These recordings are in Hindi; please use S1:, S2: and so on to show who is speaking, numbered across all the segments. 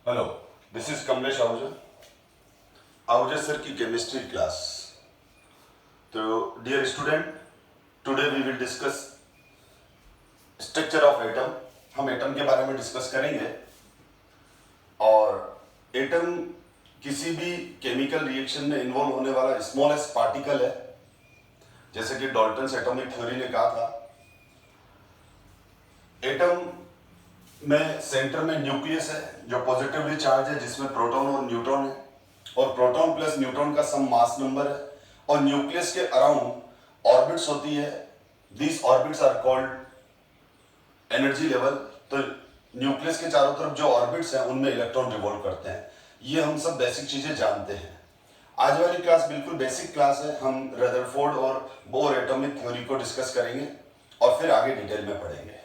S1: Hello, this is Kamlesh Ahuja sir की केमिस्ट्री क्लास। तो dear student, today we will discuss structure of atom. हम एटम के बारे में डिस्कस करेंगे। और एटम किसी भी केमिकल रिएक्शन में इन्वॉल्व होने वाला स्मॉलेस्ट पार्टिकल है। जैसे कि डाल्टन्स एटॉमिक थ्योरी ने कहा था, एटम में सेंटर में न्यूक्लियस है जो पॉजिटिवली चार्ज है, जिसमें प्रोटॉन और न्यूट्रॉन है, और प्रोटॉन प्लस न्यूट्रॉन का सम मास नंबर है। और न्यूक्लियस के अराउंड ऑर्बिट्स होती है। These orbits are called energy level. तो न्यूक्लियस के चारों तरफ जो ऑर्बिट्स हैं उनमें इलेक्ट्रॉन रिवॉल्व करते हैं। ये हम सब बेसिक चीजें जानते हैं। आज वाली क्लास बिल्कुल बेसिक क्लास है। हम रदरफोर्ड और बोर एटॉमिक थ्योरी को डिस्कस करेंगे और फिर आगे डिटेल में पढ़ेंगे।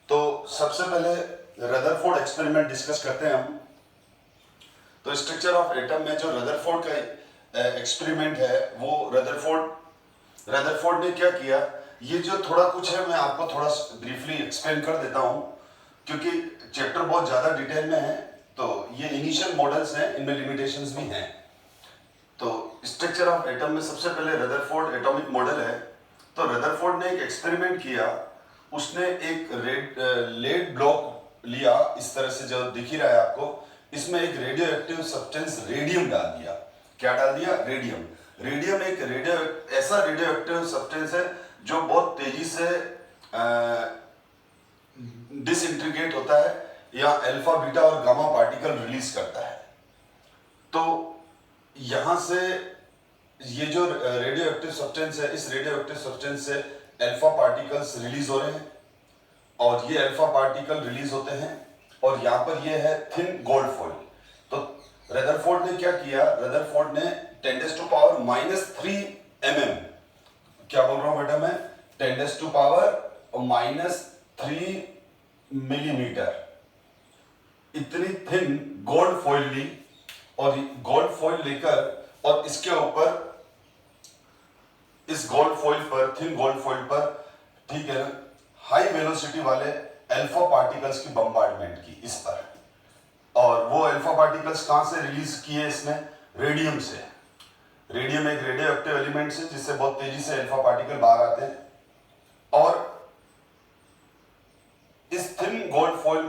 S1: तो सबसे पहले रदरफोर्ड एक्सपेरिमेंट डिस्कस करते हैं हम। तो स्ट्रक्चर ऑफ एटम में जो रदरफोर्ड का एक्सपेरिमेंट है, वो रदरफोर्ड ने क्या किया, ये जो थोड़ा कुछ है मैं आपको थोड़ा ब्रीफली एक्सप्लेन कर देता हूं, क्योंकि चैप्टर बहुत ज्यादा डिटेल में है। तो ये इनिशियल मॉडल्स हैं, इनमें लिमिटेशंस भी हैं। तो स्ट्रक्चर ऑफ एटम में सबसे पहले रदरफोर्ड एटॉमिक मॉडल है। तो रदरफोर्ड ने एक एक्सपेरिमेंट किया। उसने एक लेड ब्लॉक लिया, इस तरह से जो दिख ही रहा है आपको। इसमें एक रेडियो एक्टिव सब्सटेंस रेडियम डाल दिया। क्या डाल दिया? रेडियम। रेडियम एक ऐसा रेडियो एक्टिव सब्सटेंस है जो बहुत तेजी से डिसइंटीग्रेट होता है या अल्फा बीटा और गामा पार्टिकल रिलीज करता है। तो यहां से ये जो रेडियो एक्टिव सब्सटेंस है, इस रेडियो एक्टिव सब्सटेंस से अल्फा पार्टिकल्स रिलीज हो रहे हैं, और ये अल्फा पार्टिकल रिलीज होते हैं, और यहां पर ये है थिन गोल्ड फॉइल। तो रदरफोर्ड ने क्या किया? रदरफोर्ड ने 10⁻³ mm, क्या बोल रहा हूं बेटा मैं, 10⁻³ मिलीमीटर इतनी थिन गोल्ड फॉइल ली, और गोल्ड फॉइल लेकर और इसके ऊपर, इस गोल्ड फॉइल पर, थिन गोल्ड फॉइल पर, ठीक है ना, हाई वेलोसिटी वाले अल्फा पार्टिकल्स की बम्बार्डमेंट की इस पर। और वो अल्फा पार्टिकल्स कहां से रिलीज किए? इसमें रेडियम से। रेडियम एक रेडियो एक्टिव एलिमेंट है जिससे बहुत तेजी से अल्फा पार्टिकल बाहर आते हैं। और इस थिन गोल्ड फॉइल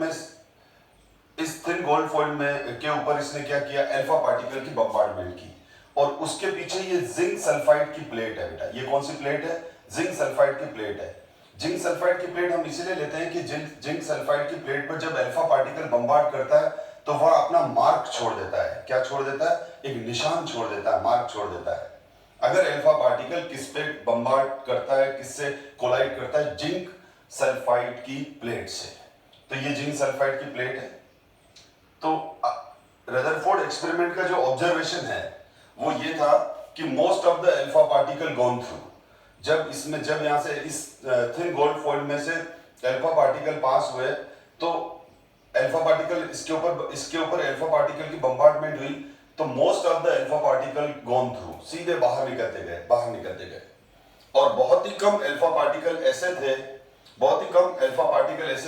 S1: में के ऊपर इसने क्या किया? अल्फा पार्टिकल की बम्बार्डमेंट की। और उसके पीछे ये जिंक सल्फाइड की प्लेट है बेटा। ये कौन सी प्लेट है? जिंक सल्फाइड की प्लेट है। जिंक सल्फाइड की प्लेट हम इसीलिए लेते हैं कि जिंक सल्फाइड की प्लेट पर जब अल्फा पार्टिकल बम्बार्ड करता है तो वह अपना मार्क छोड़ देता है। क्या छोड़ देता है? एक निशान छोड़ देता है, मार्क छोड़ देता है। अगर अल्फा पार्टिकल किस पे बम्बार्ड करता है, किससे कोलाइड करता है? जिंक सल्फाइड की प्लेट से। तो ये जिंक सल्फाइड की प्लेट है। तो रदरफोर्ड एक्सपेरिमेंट का जो ऑब्जर्वेशन है वो ये था कि most of the alpha particle gone through. जब यहां से इस थिन गोल्ड फॉइल में से अल्फा पार्टिकल पास हुए, तो अल्फा पार्टिकल इसके ऊपर अल्फा पार्टिकल की बम्बार्डमेंट हुई, तो most of the alpha particle gone through, सीधे बाहर निकलते गए। और बहुत ही कम अल्फा पार्टिकल ऐसे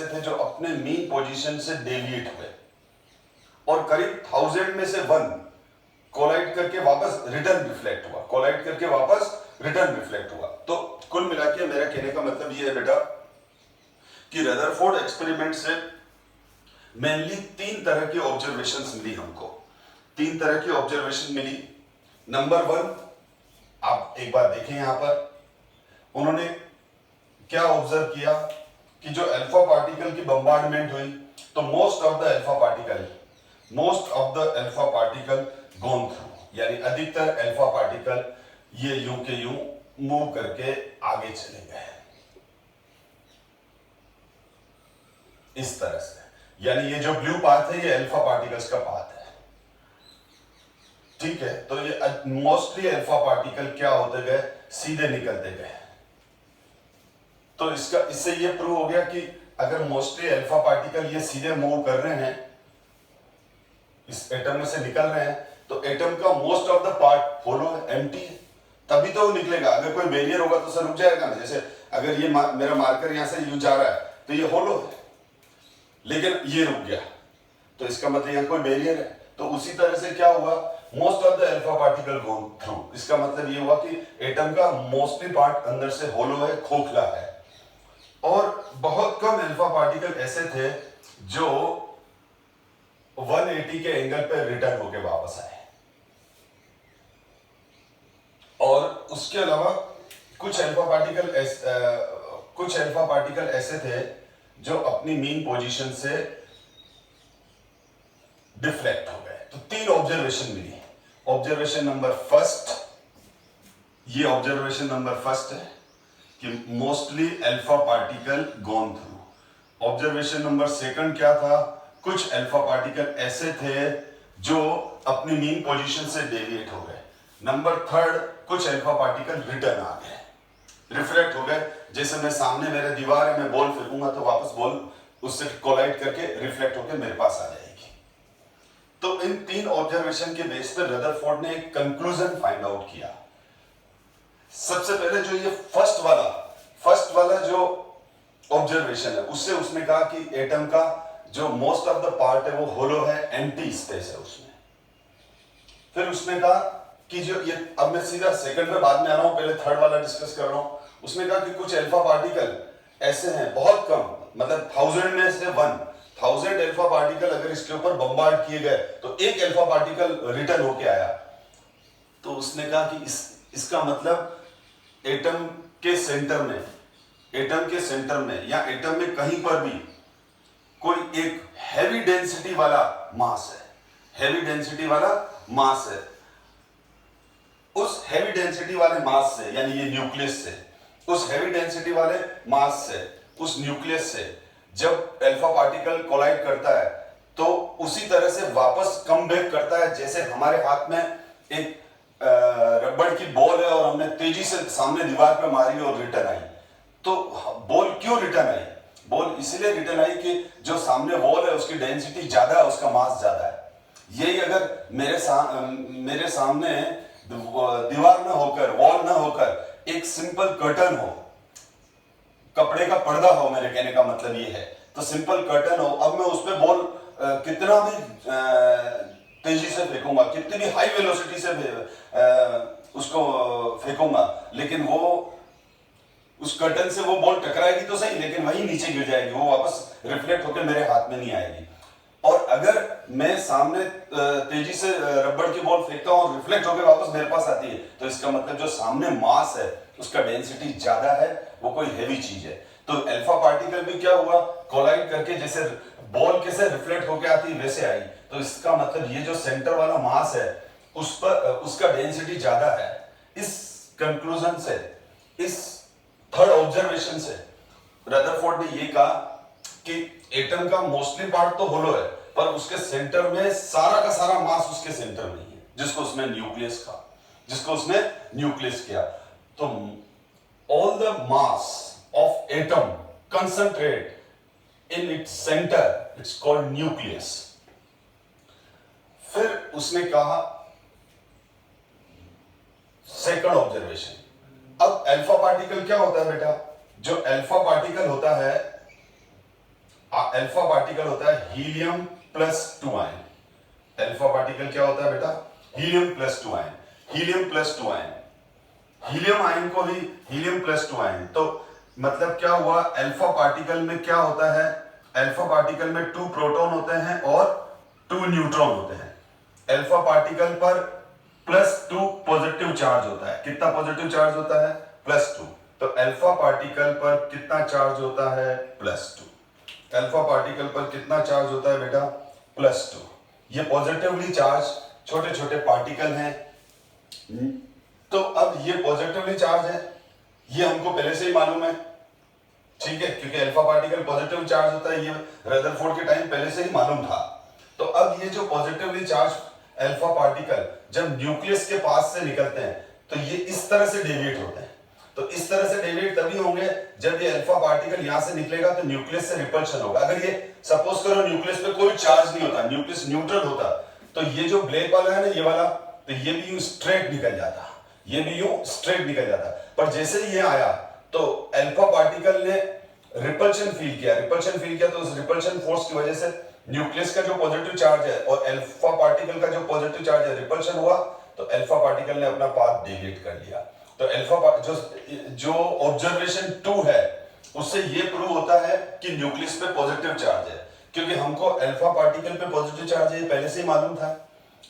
S1: थे जो अपने मीन पोजीशन से डेविएट हुए, और करीब 1000 में से 1 कोलाइड करके वापस रिटर्न रिफ्लेक्ट हुआ। तो कुल मिला के मेरा कहने का मतलब ये है बेटा कि रदरफोर्ड एक्सपेरिमेंट से मेनली 3 तरह की ऑब्जर्वेशंस मिली हमको। 3 तरह की ऑब्जर्वेशन मिली। नंबर 1, आप एक बार देखें, यहां पर उन्होंने क्या ऑब्जर्व किया कि जो अल्फा पार्टिकल की बम्बार्डमेंट हुई, तो most of the alpha particle gone through, यानी अधिकतर अल्फा पार्टिकल ये यूं के यूं मूव करके आगे चले गए इस तरह से। यानी ये जो ब्लू पाथ है ये अल्फा पार्टिकल्स का पाथ है, ठीक है। तो ये मोस्टली अल्फा पार्टिकल क्या होते गए? सीधे निकलते गए। तो इससे ये प्रूव हो गया कि अगर मोस्टली अल्फा पार्टिकल ये सीधे मूव कर रहे हैं, इस एटम में से निकल रहे हैं, तो एटम का मोस्ट ऑफ द पार्ट होलो है, एम्प्टी है, तभी तो वो निकलेगा। अगर कोई बैरियर होगा तो सर रुक जाएगा ना। जैसे अगर ये मेरा मार्कर यहां से यूं जा रहा है तो ये होलो है, लेकिन ये रुक गया, तो इसका मतलब यहाँ कोई बैरियर है। तो उसी तरह से क्या हुआ, most of the alpha particle gone through, इसका मतलब ये हुआ कि एटम का मोस्टली पार्ट अंदर से होलो है, खोखला है। और बहुत कम अल्फा पार्टिकल ऐसे थे जो 180 के एंगल पे रिटर्न होके वापस आए। और उसके अलावा कुछ अल्फा पार्टिकल ऐसे थे जो अपनी मीन पोजीशन से डिफ्लेक्ट हो गए। तो 3 ऑब्जर्वेशन मिली। ऑब्जर्वेशन नंबर फर्स्ट, ये ऑब्जर्वेशन नंबर फर्स्ट है कि mostly alpha particle gone through. Observation number second क्या था, कुछ अल्फा पार्टिकल ऐसे थे जो अपनी मीन पोजीशन से डेविएट हो गए। नंबर थर्ड, कुछ अल्फा पार्टिकल रिटर्न आ गए, रिफ्लेक्ट हो गए। जैसे मैं सामने मेरे दीवार है, मैं बॉल फेंकूंगा तो वापस बॉल उससे कोलाइड करके रिफ्लेक्ट होकर मेरे पास आ जाएगी। तो इन 3 ऑब्जर्वेशन के बेस पर रदरफोर्ड ने एक कंक्लूजन फाइंड आउट किया। सबसे पहले जो ये फर्स्ट वाला जो ऑब्जर्वेशन है, उससे उसने कहा कि एटम का जो मोस्ट ऑफ द पार्ट है वो होलो है, एम्प्टी स्पेस है उसमें। फिर उसने कहा कि जो ये, अब मैं सीधा सेकंड में बाद में आ रहा हूं, पहले थर्ड वाला डिस्कस कर रहा हूं। उसने कहा कि कुछ अल्फा पार्टिकल ऐसे हैं, बहुत कम, मतलब 1000 में से 1000 अल्फा पार्टिकल अगर इसके ऊपर बम्बार्ड किए गए तो एक अल्फा पार्टिकल रिटर्न होके आया। तो उसने कहा कि इसका मतलब एटम के सेंटर में या एटम में कहीं पर भी कोई एक हैवी डेंसिटी वाला मास है, उस हैवी डेंसिटी वाले मास से, यानी ये न्यूक्लियस से, उस हैवी डेंसिटी वाले मास से, उस न्यूक्लियस से जब अल्फा पार्टिकल कोलाइड करता है तो उसी तरह से वापस कम बैक करता है। जैसे हमारे हाथ में एक रबड़ की बॉल है और हमने तेजी से सामने दीवार पे मारी और रिटर्न आई। तो बॉल क्यों रिटर्न आई? बॉल इसलिए रिटर्न आई कि जो सामने वॉल है उसकी डेंसिटी ज्यादा है, उसका मास ज्यादा है। यही अगर मेरे सामने दीवार ना होकर, वॉल ना होकर एक सिंपल कर्टन हो, कपड़े का पर्दा हो, मेरे कहने का मतलब ये है, तो सिंपल कर्टन हो, अब मैं उस पे बॉल कितना भी तेजी से फेंकूंगा, कितनी भी हाई वेलोसिटी से उसको फेंकूंगा, लेकिन वो उस कर्टन से वो बॉल टकराएगी तो सही, लेकिन वही नीचे गिर जाएगी, वो वापस रिफ्लेक्ट होकर मेरे हाथ में नहीं आएगी। और अगर मैं सामने तेजी से रबड़ की बॉल फेंकता हूं और रिफ्लेक्ट होकर वापस मेरे पास आती है, तो इसका मतलब जो सामने मास है उसका डेंसिटी ज्यादा है, वो कोई हैवी चीज है। तो अल्फा पार्टिकल भी क्या हुआ, कोलाइड करके जैसे बॉल कैसे रिफ्लेक्ट होकर आती वैसे आई। तो इसका मतलब ये जो सेंटर वाला मास है उस पर उसका डेंसिटी ज्यादा है। इस कंक्लूजन से, इस थर्ड ऑब्जर्वेशन से रदरफोर्ड ने ये कहा कि एटम का मोस्टली पार्ट तो होलो है, पर उसके सेंटर में सारा का सारा मास उसके सेंटर में ही है, जिसको उसने न्यूक्लियस किया। तो all the mass of atom concentrate in its centre, it's called nucleus. फिर उसने कहा सेकंड ऑब्जर्वेशन, अब अल्फा पार्टिकल क्या होता है बेटा, जो अल्फा पार्टिकल होता है helium plus 2 ion. Alpha particle क्या होता है बेटा, helium plus 2 ion, helium ion को ही हीलियम प्लस 2 आयन। तो मतलब क्या हुआ, अल्फा पार्टिकल में क्या होता है, अल्फा पार्टिकल में 2 प्रोटॉन होते हैं और 2 न्यूट्रॉन होते हैं। अल्फा पार्टिकल पर +2 पॉजिटिव चार्ज होता है। कितना पॉजिटिव चार्ज होता है, +2। तो अल्फा पार्टिकल पर कितना चार्ज होता है, +2। अल्फा पार्टिकल पर कितना चार्ज होता है बेटा, +2। ये पॉजिटिवली चार्ज छोटे छोटे पार्टिकल हैं। तो अब ये पॉजिटिवली चार्ज है, ये हमको पहले से ही मालूम है, ठीक है, क्योंकि अल्फा पार्टिकल पॉजिटिव चार्ज होता है, ये रदरफोर्ड के टाइम पहले से ही मालूम था। तो अब ये जो पॉजिटिवली चार्ज अल्फा पार्टिकल जब न्यूक्लियस के पास से निकलते हैं तो ये इस तरह से डेविएट होते हैं। तो इस तरह से डेविएट तभी होंगे जब ये अल्फा पार्टिकल यहां से निकलेगा तो न्यूक्लियस से रिपल्शन होगा। अगर ये सपोज करो न्यूक्लियस पे कोई चार्ज नहीं होता, न्यूक्लियस न्यूट्रल होता, तो ये जो ब्लैक वाला है ना, ये वाला, तो ये भी यूं स्ट्रेट निकल जाता, पर जैसे ही ये आया तो अल्फा पार्टिकल ने रिपल्शन फील किया तो उस रिपल्शन फोर्स की वजह से न्यूक्लियस का जो पॉजिटिव चार्ज है और अल्फा पार्टिकल का जो पॉजिटिव चार्ज है, रिपल्शन हुआ तो अल्फा पार्टिकल ने अपना पाथ डेविएट कर लिया। तो अल्फा जो ऑब्जर्वेशन 2 है उससे ये प्रूव होता है कि न्यूक्लियस पे पॉजिटिव चार्ज है, क्योंकि हमको अल्फा पार्टिकल पे पॉजिटिव चार्ज है ये पहले से ही मालूम था।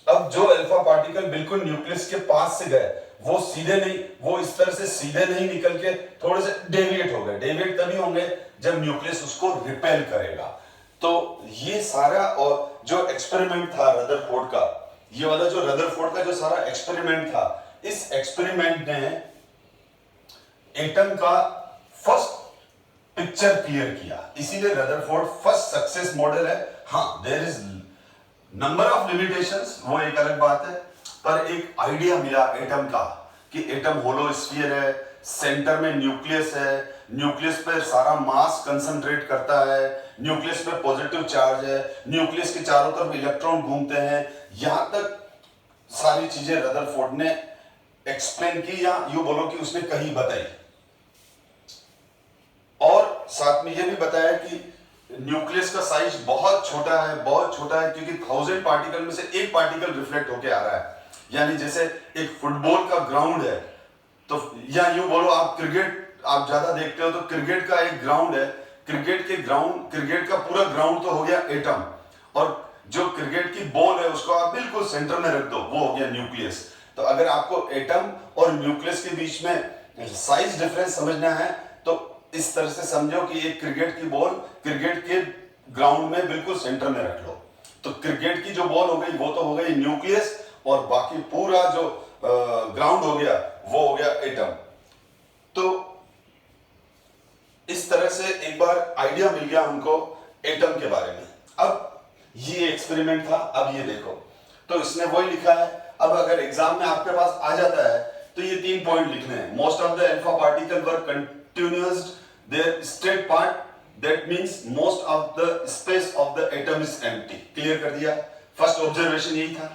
S1: अब जो अल्फा पार्टिकल बिल्कुल न्यूक्लियस के पास से गए वो सीधे नहीं, वो इस तरह से सीधे नहीं निकल के थोड़े से डेविएट हो गए। डेविएट तभी होंगे जब न्यूक्लियस उसको रिपेल करेगा। तो ये सारा और जो एक्सपेरिमेंट था रदरफोर्ड का, ये वाला जो रदरफोर्ड का जो सारा एक्सपेरिमेंट था, इस एक्सपेरिमेंट ने एटम का फर्स्ट पिक्चर क्लियर किया, इसीलिए रदरफोर्ड फर्स्ट सक्सेस मॉडल है। हाँ, there is number of limitations, वो एक अलग बात है, पर एक आइडिया मिला एटम का कि एटम होलो स्फीयर है, सेंटर में न्यूक्लियस है, न्यूक्लियस पे सारा मास कंसंट्रेट करता है, न्यूक्लियस पे पॉजिटिव चार्ज है, न्यूक्लियस के चारों तरफ इलेक्ट्रॉन घूमते हैं। यहां तक सारी चीजें रदरफोर्ड ने एक्सप्लेन की, या यूं बोलो कि उसने कही बताई। और साथ में यह भी बताया कि न्यूक्लियस का साइज बहुत छोटा है, बहुत छोटा है, क्योंकि 1000 पार्टिकल में से एक पार्टिकल रिफ्लेक्ट होके आ रहा है। यानी जैसे एक फुटबॉल का ग्राउंड है, तो या यूं बोलो आप क्रिकेट आप ज्यादा देखते हो तो क्रिकेट का एक ग्राउंड है, क्रिकेट का पूरा ग्राउंड तो हो गया एटम, और जो क्रिकेट की बॉल है उसको आप बिल्कुल सेंटर में रख दो, वो हो गया न्यूक्लियस। तो अगर आपको एटम और न्यूक्लियस के बीच में साइज डिफरेंस समझना है तो इस तरह से समझो कि एक क्रिकेट की बॉल क्रिकेट के ग्राउंड में बिल्कुल सेंटर में रख लो, तो क्रिकेट की जो बॉल हो गई वो तो हो गई न्यूक्लियस, और बाकी पूरा जो ग्राउंड हो गया वो हो गया एटम। तो इस तरह से एक बार आइडिया मिल गया हमको एटम के बारे में। अब ये एक्सपेरिमेंट था, अब ये देखो, तो इसने वही लिखा है। अब अगर एग्जाम में आपके पास आ जाता है तो ये 3 पॉइंट लिखने हैं। Most of the alpha particle were continuous their straight part, that means most of the space of the atom is empty. Clear कर दिया, फर्स्ट ऑब्जर्वेशन यही था,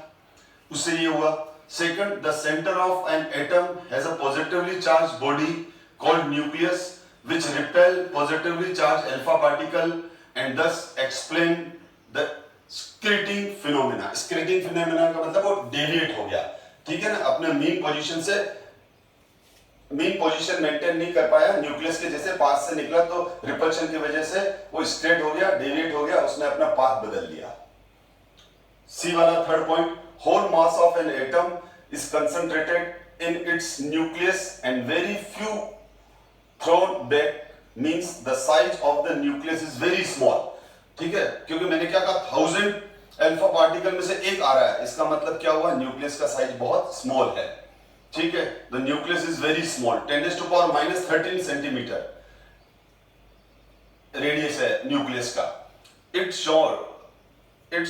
S1: उससे ये हुआ। Second, the centre of an atom has a positively charged body called nucleus which repel positively charged alpha particle and thus explain the skirting phenomena। skirting phenomena का मतलब वो deviate हो गया, ठीक है ना, अपने मीन पोजीशन से मीन पोजीशन मेंटेन नहीं कर पाया, न्यूक्लियस के जैसे पास से निकला तो रिपल्शन की वजह से वो स्ट्रेट हो गया, डेविएट हो गया, उसने अपना पाथ बदल लिया। सी वाला third point, whole mass of an atom is concentrated in its nucleus and very few thrown back means the size of the nucleus is very small। ठीक है, क्योंकि मैंने क्या कहा 1000 अल्फा पार्टिकल में से एक आ रहा है, इसका मतलब क्या हुआ, न्यूक्लियस का साइज बहुत स्मॉल है। ठीक है, the nucleus is very small, 10⁻⁻13 centimetre radius है न्यूक्लियस का। It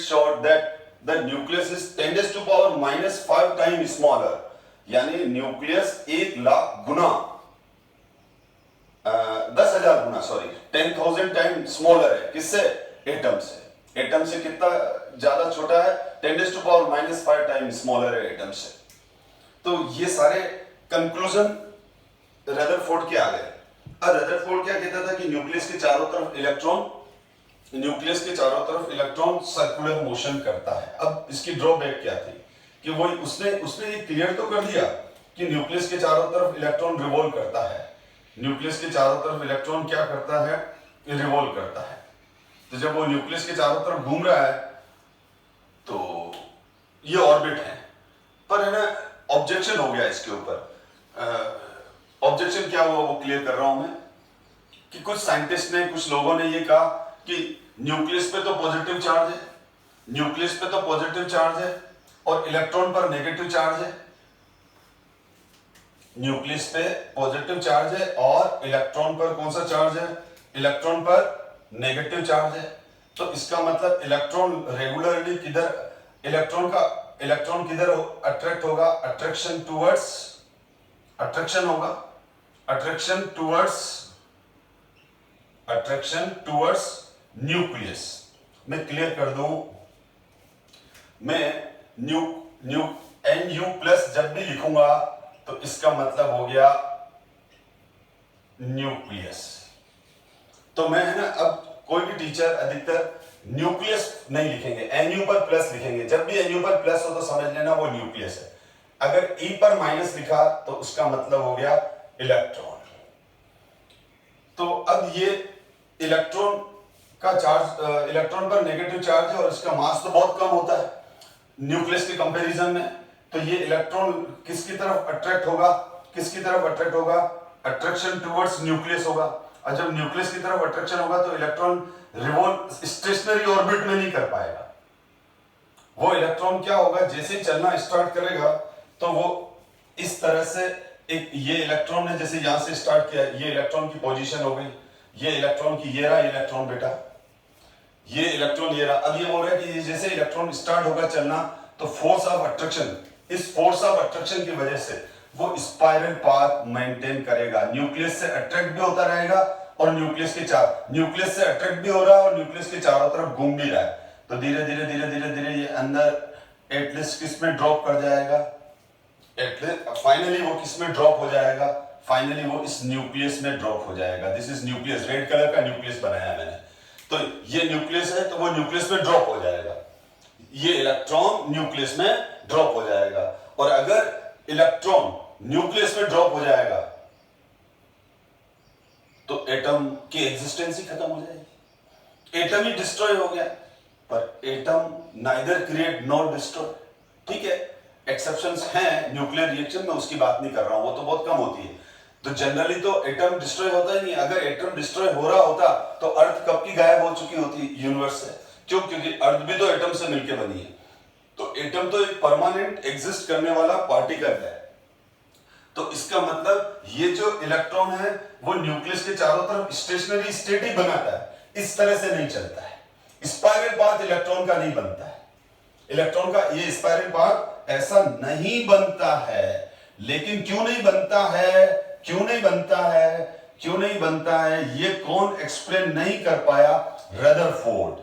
S1: showed that the nucleus is 10⁻⁻5 time smaller, यानी न्यूक्लियस 1,00,000 गुना 10,000 गुना 10,000 टाइम स्मॉलर है, किससे, एटम से। एटम से कितना ज्यादा छोटा है, 10⁻⁻5 टाइम स्मॉलर है एटम से। तो ये सारे कंक्लूजन रदरफोर्ड के आ गए। अब रदरफोर्ड क्या कहता था कि न्यूक्लियस के चारों तरफ इलेक्ट्रॉन सर्कुलर मोशन करता है। अब इसकी ड्रॉबैक क्या थी कि वो उसने ये क्लियर तो कर दिया कि न्यूक्लियस के चारों तरफ इलेक्ट्रॉन रिवॉल्व करता है, न्यूक्लियस के चारों तरफ इलेक्ट्रॉन क्या करता है, रिवॉल्व करता है। तो जब वो न्यूक्लियस के चारों तरफ घूम रहा है तो ये ऑर्बिट है, पर है ना ऑब्जेक्शन हो गया इसके ऊपर। ऑब्जेक्शन क्या हुआ वो क्लियर कर रहा हूं मैं, कि कुछ साइंटिस्ट ने, कुछ लोगों ने ये कहा कि न्यूक्लियस पे तो पॉजिटिव चार्ज है और इलेक्ट्रॉन पर नेगेटिव चार्ज है। न्यूक्लियस पे पॉजिटिव चार्ज है और इलेक्ट्रॉन पर कौन सा चार्ज है, इलेक्ट्रॉन पर नेगेटिव चार्ज है। तो इसका मतलब इलेक्ट्रॉन रेगुलरली इलेक्ट्रॉन किधर अट्रैक्ट होगा, अट्रैक्शन टूवर्ड्स न्यूक्लियस। मैं क्लियर कर दूं, मैं Nu+ जब भी लिखूंगा तो इसका मतलब हो गया न्यूक्लियस। तो मैं है ना, अब कोई भी टीचर अधिकतर न्यूक्लियस नहीं लिखेंगे, Nu पर प्लस लिखेंगे। जब भी Nu पर प्लस हो तो समझ लेना वो न्यूक्लियस है। अगर E पर माइनस लिखा तो उसका मतलब हो गया इलेक्ट्रॉन। तो अब ये इलेक्ट्रॉन का चार्ज, इलेक्ट्रॉन पर नेगेटिव चार्ज है और इसका मास तो बहुत कम होता है न्यूक्लियस के कंपैरिजन में। तो ये इलेक्ट्रॉन किसकी तरफ अट्रैक्ट होगा, किसकी तरफ अट्रैक्ट होगा, अट्रैक्शन टुवर्ड्स न्यूक्लियस होगा। और जब न्यूक्लियस की तरफ अट्रैक्शन होगा तो इलेक्ट्रॉन रिवॉल्व स्टेशनरी ऑर्बिट में नहीं कर पाएगा। वो इलेक्ट्रॉन क्या होगा, जैसे ही चलना स्टार्ट करेगा तो वो इस तरह से, एक ये इलेक्ट्रॉन है जैसे यहां से स्टार्ट किया, ये इलेक्ट्रॉन की पोजीशन हो गई, ये इलेक्ट्रॉन की, ये रहा इलेक्ट्रॉन बेटा, ये इलेक्ट्रॉन ये रहा। अब ये बोल रहा है कि जैसे इलेक्ट्रॉन स्टार्ट होगा चलना तो फोर्स ऑफ अट्रैक्शन, इस फोर्स ऑफ अट्रैक्शन की वजह से वो स्पाइरल पाथ मेंटेन करेगा, न्यूक्लियस से अट्रैक्ट भी होता रहेगा और न्यूक्लियस से अट्रैक्ट भी हो रहा है और न्यूक्लियस के चारों तरफ घूम भी रहा है। तो धीरे धीरे धीरे धीरे धीरे ये अंदर एटलीस्ट किस में ड्रॉप कर जाएगा, एटलीस्ट फाइनली वो किस में ड्रॉप हो जाएगा, फाइनली वो इस न्यूक्लियस में ड्रॉप हो जाएगा। This is nucleus, red colour का न्यूक्लियस बनाया मैंने। तो ये न्यूक्लियस है तो वो न्यूक्लियस में ड्रॉप हो जाएगा, ये इलेक्ट्रॉन न्यूक्लियस में ड्रॉप हो जाएगा। और अगर इलेक्ट्रॉन न्यूक्लियस में ड्रॉप हो जाएगा तो एटम की एग्जिस्टेंस ही खत्म हो जाएगी, एटम ही डिस्ट्रॉय हो गया। पर atom neither create nor destroy, ठीक है, एक्सेप्शंस हैं न्यूक्लियर रिएक्शन में, उसकी बात नहीं कर रहा हूं, वो तो बहुत कम होती है। तो जनरली तो एटम डिस्ट्रॉय होता ही नहीं। अगर एटम डिस्ट्रॉय हो रहा होता तो अर्थ कब की गायब हो चुकी होती यूनिवर्स से। क्यों? क्योंकि अर्थ भी तो एटम से मिलकर बनी है। तो एटम तो एक परमानेंट एग्जिस्ट करने वाला पार्टिकल है। तो इसका मतलब ये जो इलेक्ट्रॉन है वो न्यूक्लियस के चारों तरफ स्टेशनरी स्टेट ही बनाता है, इस तरह से नहीं चलता है। स्पाइरल पाथ इलेक्ट्रॉन का नहीं बनता है, इलेक्ट्रॉन का ये स्पाइरल पाथ ऐसा नहीं बनता है। लेकिन क्यों नहीं बनता है, क्यों नहीं बनता है, क्यों नहीं बनता है, ये कौन एक्सप्लेन नहीं कर पाया? रदरफोर्ड।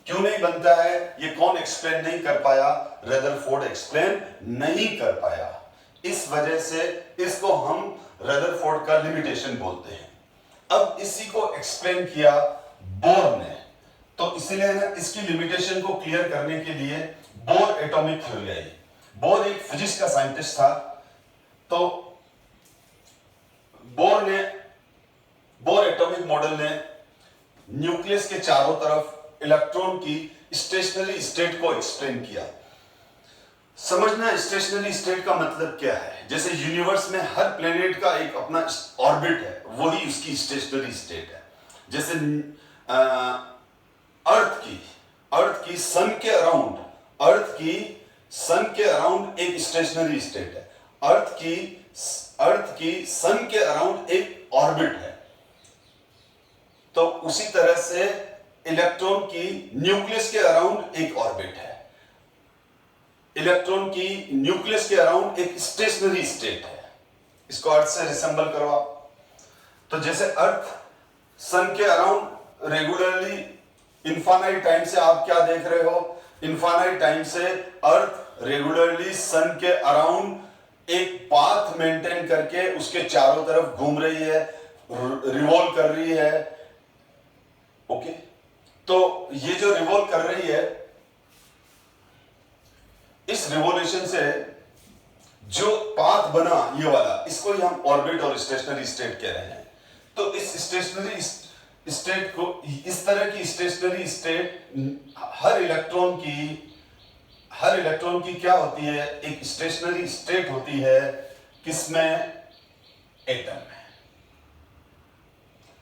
S1: क्यों नहीं बनता है ये कौन एक्सप्लेन नहीं कर पाया? रदरफोर्ड एक्सप्लेन नहीं कर पाया। इस वजह से इसको हम रदरफोर्ड का लिमिटेशन बोलते हैं। अब इसी को एक्सप्लेन किया बोर ने, तो इसलिए ना इसकी लिमिटेशन को क्लियर करने के लिए बोर एटॉमिक थ्योरी आई। बोर एक फिजिक्स का साइंटिस्ट था। तो बोर एटॉमिक मॉडल ने न्यूक्लियस के चारों तरफ इलेक्ट्रॉन की स्टेशनरी स्टेट को एक्सप्लेन किया। समझना स्टेशनरी स्टेट का मतलब क्या है। जैसे यूनिवर्स में हर प्लेनेट का एक अपना ऑर्बिट है, वही उसकी स्टेशनरी स्टेट है। जैसे अर्थ की सन के अराउंड एक स्टेशनरी स्टेट है। अर्थ की सन के अराउंड एक ऑर्बिट है। तो उसी तरह से इलेक्ट्रॉन की न्यूक्लियस के अराउंड एक ऑर्बिट है, इलेक्ट्रॉन की न्यूक्लियस के अराउंड एक स्टेशनरी स्टेट है। इसको अर्थ से रिसेंबल करवा। तो जैसे अर्थ सन के अराउंड रेगुलरली इनफाइनाइट टाइम से, आप क्या देख रहे हो, इनफाइनाइट टाइम से अर्थ रेगुलरली सन के अराउंड एक पाथ मेंटेन करके उसके चारों तरफ घूम रही है, रिवॉल्व कर रही है। ओके, तो ये जो रिवॉल्व कर रही है, इस रिवॉल्यूशन से जो पाथ बना ये वाला, इसको ही हम ऑर्बिट और स्टेशनरी स्टेट कह रहे हैं। तो इस स्टेशनरी स्टेट को, इस तरह की स्टेशनरी स्टेट हर इलेक्ट्रॉन की क्या होती है, एक स्टेशनरी स्टेट होती है। किसमें? एटम में।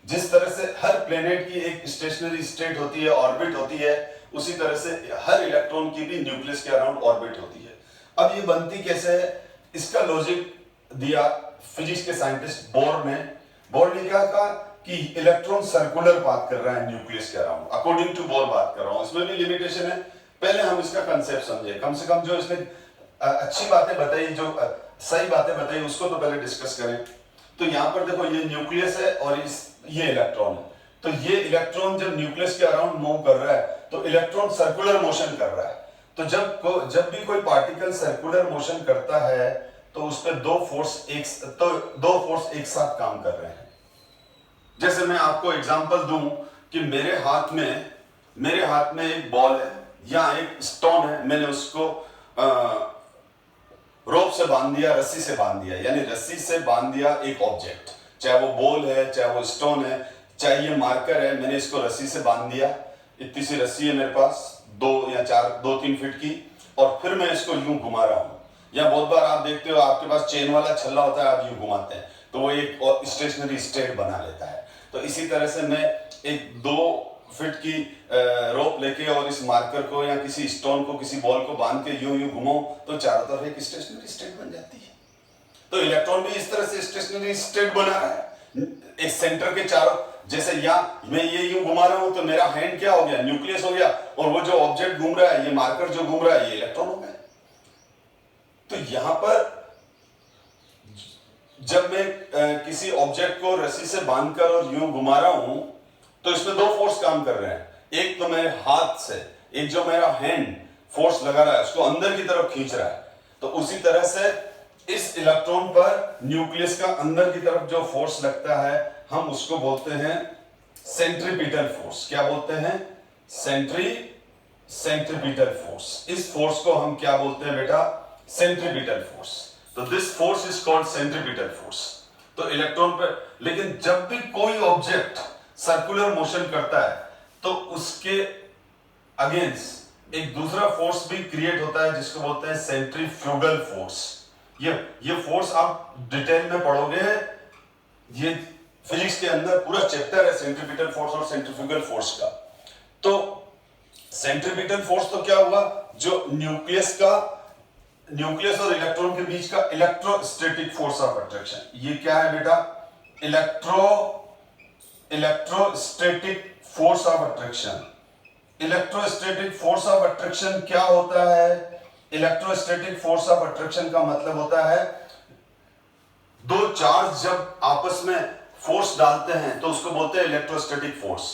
S1: जिस तरह से हर प्लेनेट की एक स्टेशनरी स्टेट होती है, ऑर्बिट होती है, उसी तरह से हर इलेक्ट्रॉन की भी न्यूक्लियस के अराउंड ऑर्बिट होती है। अब ये बनती कैसे है, इसका लॉजिक दिया फिजिक्स के साइंटिस्ट बोर ने। बोर ने क्या कहा कि इलेक्ट्रॉन सर्कुलर बात कर रहा है न्यूक्लियस के अराउंड, अकॉर्डिंग टू बोर बात कर रहा हूं। इसमें भी लिमिटेशन है। पहले हम इसका कंसेप्ट समझे, कम से कम जो इसने अच्छी बातें बताई, जो सही बातें बताई, उसको तो पहले डिस्कस करें। तो यहां पर देखो, ये न्यूक्लियस है और ये इलेक्ट्रॉन है। तो ये इलेक्ट्रॉन जब न्यूक्लियस के अराउंड मूव कर रहा है तो इलेक्ट्रॉन सर्कुलर मोशन कर रहा है। तो जब भी कोई पार्टिकल सर्कुलर मोशन करता है तो उस पर दो फोर्स एक साथ काम कर रहे हैं। जैसे मैं आपको एग्जांपल दूं कि मेरे हाथ में मेरे हाथ में एक बॉल है या एक स्टोन है, मैंने उसको रोप से बांध दिया, रस्सी से बांध दिया, यानी रस्सी से बांध दिया एक ऑब्जेक्ट, चाहे वो बॉल है, चाहे वो स्टोन है, चाहे ये मार्कर है, मैंने इसको रस्सी से बांध दिया। इतनी सी रस्सी है मेरे पास, 2-3 फीट की, और फिर मैं इसको यूं घुमा रहा हूं। या बहुत बार आप देखते हो आपके पास चेन वाला छल्ला होता है, आप यूं घुमाते हैं तो वो एक स्टेशनरी स्टेट बना लेता है। तो इसी तरह से मैं एक 2 फीट की रोप लेके और इस मार्कर को या किसी स्टोन को, किसी बॉल को बांध के यूं यूं घुमाऊं तो चारों तरफ एक स्टेशनरी स्टेट बन जाती है। तो इलेक्ट्रॉन भी इस तरह से स्टेशनरी स्टेट बना रहा है, एक सेंटर के चारों, जैसे यहाँ मैं ये यूं घुमा रहा हूं तो मेरा हैंड क्या हो गया, न्यूक्लियस हो गया, और वो जो ऑब्जेक्ट घूम रहा है, ये मार्कर जो घूम रहा है, ये इलेक्ट्रॉन हो गया। तो यहां पर जब मैं किसी ऑब्जेक्ट को रस्सी से बांधकर और यूं घुमा रहा हूं तो इसमें 2 फोर्स काम कर रहे हैं। एक तो मेरे हाथ से, एक जो मेरा हैंड फोर्स लगा रहा है उसको अंदर की तरफ खींच रहा है। तो उसी तरह से इस इलेक्ट्रॉन पर न्यूक्लियस का अंदर की तरफ जो फोर्स लगता है, हम उसको बोलते हैं सेंट्रीपिटल फोर्स। क्या बोलते हैं? Centripetal force. इस फोर्स को हम क्या बोलते हैं बेटा? Centripetal force. तो this force is called centripetal force. तो इलेक्ट्रॉन पर, लेकिन जब भी कोई ऑब्जेक्ट सर्कुलर मोशन करता है तो उसके अगेंस्ट एक दूसरा फोर्स भी क्रिएट होता है जिसको बोलते हैं सेंट्रीफ्यूगल फोर्स। ये फोर्स आप डिटेल में पढ़ोगे, ये फिजिक्स के अंदर पूरा चैप्टर है सेंट्रीपिटल फोर्स और सेंट्रीफ्यूगल फोर्स का। तो सेंट्रीपिटल फोर्स तो क्या हुआ, जो न्यूक्लियस और इलेक्ट्रॉन के बीच का इलेक्ट्रोस्टैटिक फोर्स ऑफ अट्रैक्शन। ये क्या है बेटा? Electrostatic force of attraction. Electrostatic force of attraction क्या होता है? इलेक्ट्रोस्टैटिक फोर्स ऑफ अट्रैक्शन का मतलब होता है, 2 चार्ज जब आपस में फोर्स डालते हैं तो उसको बोलते हैं इलेक्ट्रोस्टैटिक फोर्स।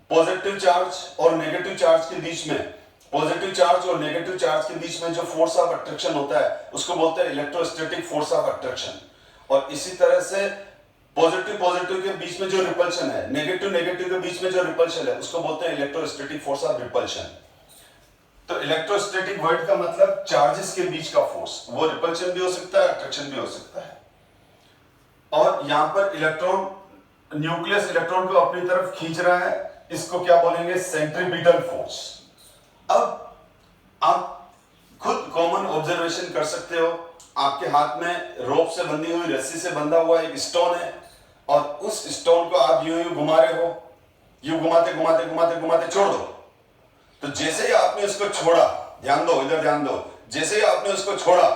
S1: पॉजिटिव चार्ज और नेगेटिव चार्ज के बीच में, पॉजिटिव चार्ज और नेगेटिव चार्ज के बीच में जो फोर्स ऑफ अट्रैक्शन होता है उसको बोलते हैं इलेक्ट्रोस्टैटिक फोर्स ऑफ अट्रैक्शन। और इसी तरह से पॉजिटिव के बीच में जो रिपल्शन है, नेगेटिव के बीच में जो रिपल्शन है, उसको बोलते हैं इलेक्ट्रोस्टैटिक फोर्स ऑफ रिपल्शन। तो इलेक्ट्रोस्टैटिक वर्ड का मतलब चार्जेस के बीच का फोर्स, वो रिपल्शन भी हो सकता है, अट्रैक्शन भी हो सकता है। और यहां पर न्यूक्लियस इलेक्ट्रॉन को अपनी तरफ खींच रहा है, इसको क्या बोलेंगे? Centripetal force. अब आप खुद कॉमन ऑब्जर्वेशन कर सकते हो, आपके हाथ में रोप से बंधी हुई, रस्सी से बंधा हुआ एक स्टोन है, और उस स्टोन को आप यूं यूं घुमा रहे हो, यूं घुमाते छोड़ दो। तो जैसे ही आपने उसको छोड़ा, ध्यान दो, इधर ध्यान दो, जैसे ही आपने उसको छोड़ा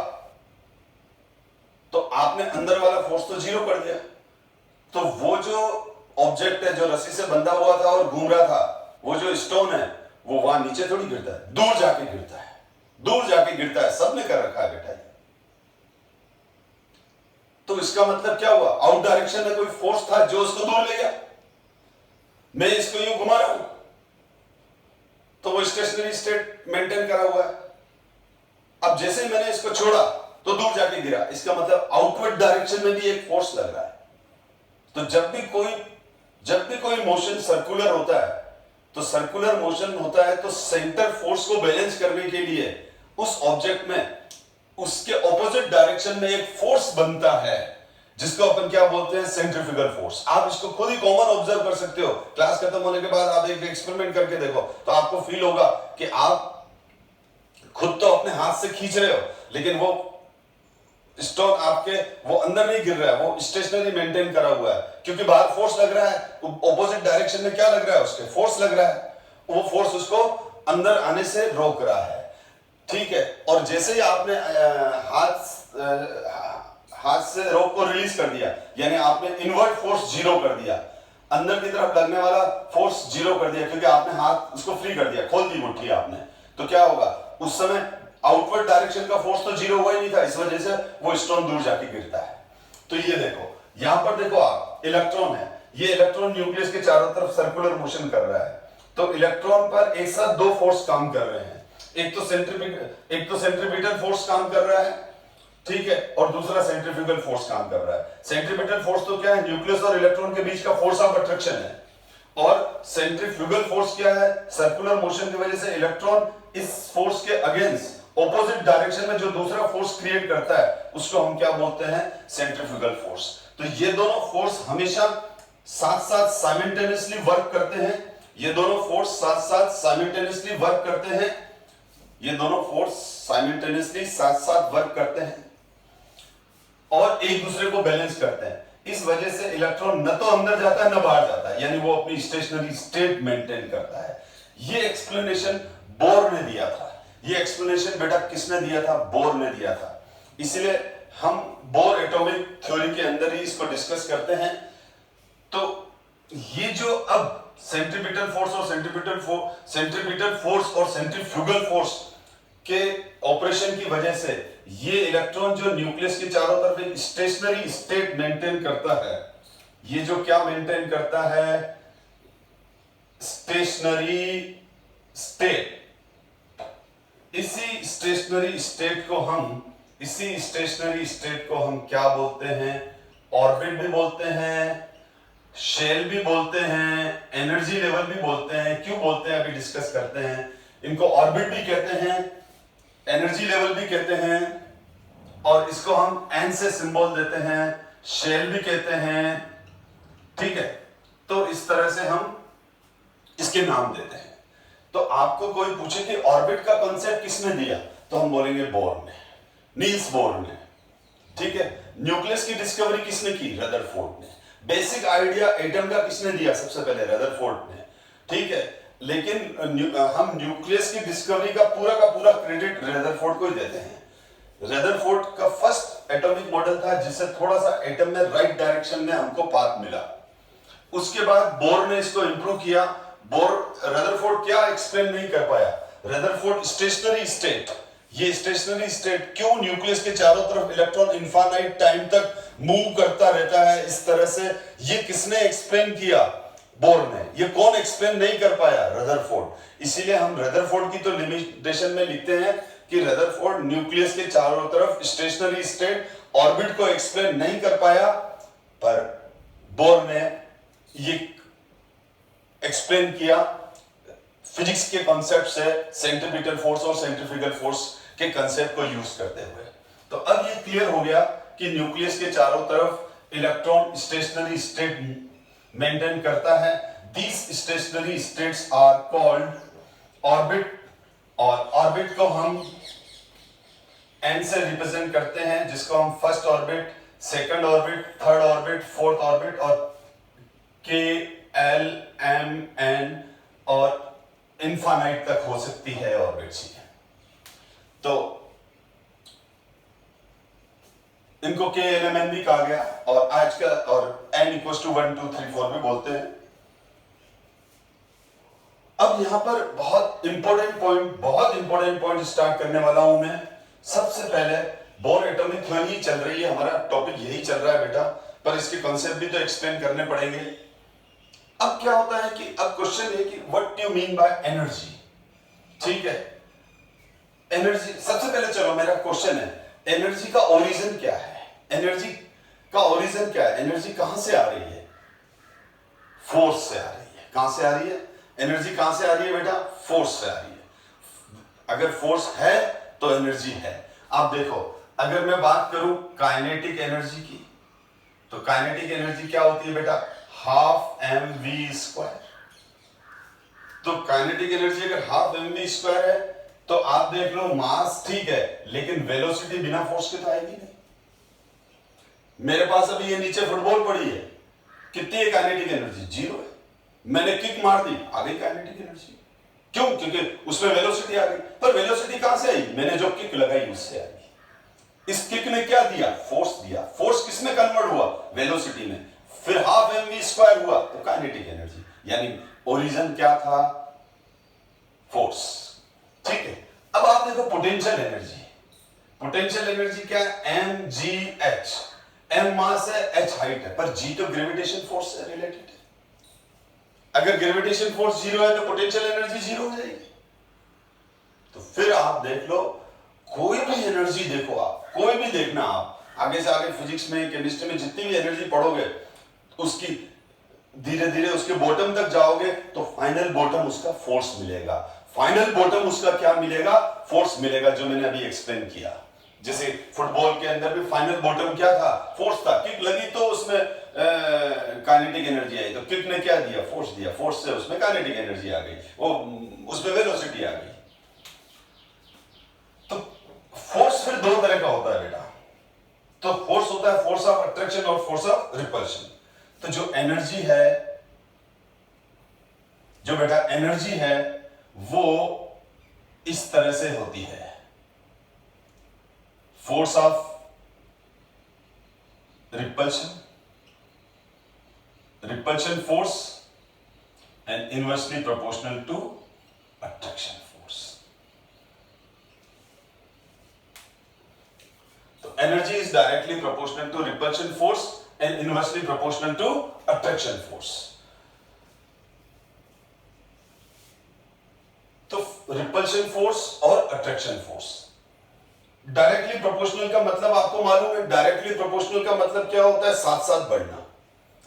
S1: तो आपने अंदर वाला फोर्स तो 0 कर दिया। तो वो जो ऑब्जेक्ट है जो रस्सी से बंधा हुआ था और घूम रहा था, वो जो स्टोन है, वो वहां नीचे थोड़ी गिरता है, दूर जाके गिरता है, सबने कर रखा है बेटा। तो इसका मतलब क्या हुआ? आउट डायरेक्शन में कोई फोर्स था जो उसको दूर ले गया। मैं इसको यूं घुमा रहा हूं तो वो स्टेशनरी स्टेट मेंटेन करा हुआ है। अब जैसे ही मैंने इसको छोड़ा तो दूर जाके गिरा, इसका मतलब आउटवर्ड डायरेक्शन में भी एक फोर्स लग रहा है। तो जब भी कोई मोशन सर्कुलर होता है, तो सर्कुलर मोशन होता है तो सेंटर फोर्स को बैलेंस करने के लिए उस ऑब्जेक्ट में उसके ऑपोजिट डायरेक्शन में एक फोर्स बनता है जिसको अपन क्या बोलते हैं? Centrifugal force. आप इसको खुद ही कॉमन ऑब्जर्व कर सकते हो। क्लास खत्म होने के बाद आप एक एक्सपेरिमेंट करके देखो तो आपको फील होगा कि आप खुद तो अपने हाथ से खींच रहे हो, लेकिन वो स्टोन आपके वो अंदर नहीं गिर रहा है, वो स्टेशनरी मेंटेन करा हुआ है, क्योंकि बाहर फोर्स लग रहा है। ऑपोजिट डायरेक्शन में क्या लग रहा है? उसके फोर्स लग रहा है, वो फोर्स उसको अंदर आने से रोक रहा है। ठीक है। और जैसे ही आपने हाथ से रोप को रिलीज कर दिया, यानी आपने इनवर्ट फोर्स 0 कर दिया, अंदर की तरफ लगने वाला फोर्स 0 कर दिया, क्योंकि आपने हाथ उसको फ्री कर दिया, खोल दी मुट्ठी आपने। तो क्या होगा? उस समय आउटवर्ड डायरेक्शन का फोर्स तो 0 हुआ ही नहीं था, इस वजह से वो स्टोन दूर जाके गिरता है। तो ये देखो, यहां पर देखो आप, इलेक्ट्रॉन है, ये इलेक्ट्रॉन न्यूक्लियस के चारों तरफ सर्कुलर मोशन कर रहा है। तो इलेक्ट्रॉन पर एक साथ 2 फोर्स काम कर रहे हैं, एक तो सेंट्रीपिटल फोर्स काम कर रहा है, ठीक है, और दूसरा सेंट्रीफ्यूगल फोर्स काम कर रहा है। सेंट्रीपिटल फोर्स तो क्या है? न्यूक्लियस और इलेक्ट्रॉन के बीच का फोर्स ऑफ अट्रैक्शन है। और सेंट्रीफ्यूगल फोर्स क्या है? सर्कुलर मोशन की वजह से इलेक्ट्रॉन इस फोर्स के अगेंस्ट ऑपोजिट डायरेक्शन में जो दूसरा फोर्स क्रिएट करता है उसको हम क्या बोलते हैं? Centrifugal force. तो ये दोनों फोर्स हमेशा साथ साथ साइमल्टेनियसली वर्क करते हैं। ये दोनों फोर्स साथ साथ साइमल्टेनियसली वर्क करते हैं। ये दोनों फोर्स साइमल्टेनियसली साथ साथ वर्क करते हैं और एक दूसरे को बैलेंस करते हैं। इस वजह से इलेक्ट्रॉन न तो अंदर जाता है न बाहर जाता है, यानी वो अपनी स्टेशनरी स्टेट मेंटेन करता है। ये एक्सप्लेनेशन बोर ने दिया था। ये एक्सप्लेनेशन बेटा किसने दिया था? बोर ने दिया था। इसलिए हम बोर एटॉमिक थ्योरी के अंदर ही इसको डिस्कस करते हैं। तो ये जो अब सेंट्रीपिटल फोर्स और सेंट्रीफ्यूगल फोर्स के ऑपरेशन की वजह से ये इलेक्ट्रॉन जो न्यूक्लियस के चारों तरफ एक स्टेशनरी स्टेट मेंटेन करता है, ये जो क्या मेंटेन करता है? Stationery state. इसी स्टेशनरी स्टेट को हम क्या बोलते हैं? ऑर्बिट भी बोलते हैं, शेल भी बोलते हैं, एनर्जी लेवल भी बोलते हैं। क्यों बोलते हैं अभी डिस्कस करते हैं। इनको ऑर्बिट भी कहते हैं, एनर्जी लेवल भी कहते हैं, और इसको हम एन से सिंबल देते हैं, शेल भी कहते हैं। ठीक है, तो इस तरह से हम इसके नाम देते हैं। तो आपको कोई पूछे कि ऑर्बिट का कांसेप्ट किसने दिया, तो हम बोलेंगे बोर ने, नील्स बोर ने। ठीक है, न्यूक्लियस की डिस्कवरी किसने की? रदरफोर्ड ने। बेसिक आइडिया एटम का किसने दिया? सबसे पहले रदरफोर्ड ने। ठीक है, लेकिन हम न्यूक्लियस की डिस्कवरी का पूरा क्रेडिट रदरफोर्ड को ही देते हैं। रदरफोर्ड का फर्स्ट एटॉमिक मॉडल था जिससे थोड़ा सा एटम में राइट डायरेक्शन में हमको पाथ मिला। उसके बाद बोर ने इसको इंप्रूव किया। रदरफोर्ड क्या एक्सप्लेन नहीं कर पाया? रदरफोर्ड स्टेशनरी स्टेट, ये स्टेशनरी स्टेट क्यों न्यूक्लियस के चारों तरफ इलेक्ट्रॉन इनफाइनाइट टाइम तक मूव करता रहता है इस तरह से, ये किसने एक्सप्लेन किया? बोर ने। ये कौन एक्सप्लेन नहीं कर पाया? रदरफोर्ड। इसीलिए हम रदरफोर्ड की तो लिमिटेशन में लिखते हैं कि रदरफोर्ड न्यूक्लियस के चारों तरफ स्टेशनरी स्टेट ऑर्बिट को एक्सप्लेन नहीं कर पाया, पर बोर ने ये एक्सप्लेन किया फिजिक्स के कॉन्सेप्ट से, सेंट्रीपिटल फोर्स और सेंट्रीफ्यूगल फोर्स के कॉन्सेप्ट को यूज करते हुए। तो अब ये क्लियर हो गया कि न्यूक्लियस के चारों तरफ इलेक्ट्रॉन स्टेशनरी स्टेट मेंटेन करता है। These stationary states are called orbit, और ऑर्बिट को हम एन से रिप्रेजेंट करते हैं, जिसको हम first orbit, second orbit, third orbit, fourth orbit, और के, एल, एम, एन और इनफाइनाइट तक हो सकती है ऑर्बिट्स। तो इनको के एल एम एन भी कहा गया, और आज का और एन इक्वल्स टू 1 2 3 4 भी बोलते हैं। अब यहां पर बहुत इंपॉर्टेंट पॉइंट स्टार्ट करने वाला हूं मैं। सबसे पहले बोर एटॉमिक थ्योरी चल रही है, हमारा टॉपिक यही चल रहा है बेटा, पर इसके कॉन्सेप्ट भी तो एक्सप्लेन करने पड़ेंगे। अब क्या होता है कि अब क्वेश्चन है कि what do you mean by energy. ठीक है, एनर्जी, सबसे पहले चलो मेरा क्वेश्चन है, एनर्जी का ओरिजिन क्या है? एनर्जी का ओरिजिन क्या है? एनर्जी कहां से आ रही है? फोर्स से आ रही है। कहां से आ रही है एनर्जी? कहां से आ रही है बेटा? फोर्स से आ रही है। अगर फोर्स है तो एनर्जी है। आप देखो, अगर मैं बात करूं काइनेटिक एनर्जी की, तो काइनेटिक एनर्जी क्या होती है बेटा? Half m v square. तो काइनेटिक एनर्जी अगर हाफ एम वी स्क्वायर है, तो आप देख लो मास ठीक है, लेकिन वेलोसिटी बिना फोर्स के तो आएगी नहीं। मेरे पास अभी ये नीचे फुटबॉल पड़ी है, कितनी है काइनेटिक एनर्जी? 0 है। मैंने किक मार दी, आ गई काइनेटिक एनर्जी। क्यों? क्योंकि उसमें वेलोसिटी आ गई। पर वेलोसिटी कहां से आई? मैंने जो किक लगाई उससे आई। इस किक ने क्या दिया? फोर्स दिया। फोर्स किसमें कन्वर्ट हुआ? वेलोसिटी में। फिर हाफ एम वी स्क्वायर हुआ तो काइनेटिक एनर्जी। यानी ओरिजिन क्या था? फोर्स। ठीक है, अब आप देखो पोटेंशियल एनर्जी। पोटेंशियल एनर्जी क्या है? M g h. M mass है, एच हाइट है, पर जी तो ग्रेविटेशन फोर्स से रिलेटेड है। अगर ग्रेविटेशन फोर्स 0 है तो पोटेंशियल एनर्जी 0 हो जाएगी। तो फिर आप देख लो, कोई भी एनर्जी देखो, आप कोई भी देखना, आप आगे से आगे फिजिक्स में, केमिस्ट्री में जितनी भी एनर्जी पढ़ोगे, उसकी धीरे धीरे उसके बॉटम तक जाओगे तो फाइनल बॉटम उसका फोर्स मिलेगा। फाइनल बॉटम उसका क्या मिलेगा? फोर्स मिलेगा, जो मैंने अभी एक्सप्लेन किया। जैसे फुटबॉल के अंदर भी फाइनल बॉटम क्या था? फोर्स था। किक लगी तो उसमें काइनेटिक एनर्जी आई, तो किक ने क्या दिया? फोर्स दिया। फोर्स से उसमें काइनेटिक एनर्जी आ गई, वो उसमें वेलोसिटी आ गई। तो फोर्स फिर दो तरह का होता है बेटा। तो फोर्स होता है फोर्स ऑफ अट्रैक्शन और फोर्स ऑफ रिपल्शन। तो जो एनर्जी है, जो बेटा एनर्जी है, वो इस तरह से होती है। Force of repulsion, repulsion force and inversely proportional to attraction force. तो energy is directly proportional to repulsion force and inversely proportional to attraction force. तो रिपल्शन फोर्स और अट्रैक्शन फोर्स डायरेक्टली प्रोपोर्शनल का मतलब आपको मालूम है। डायरेक्टली प्रोपोर्शनल का मतलब क्या होता है? साथ साथ बढ़ना।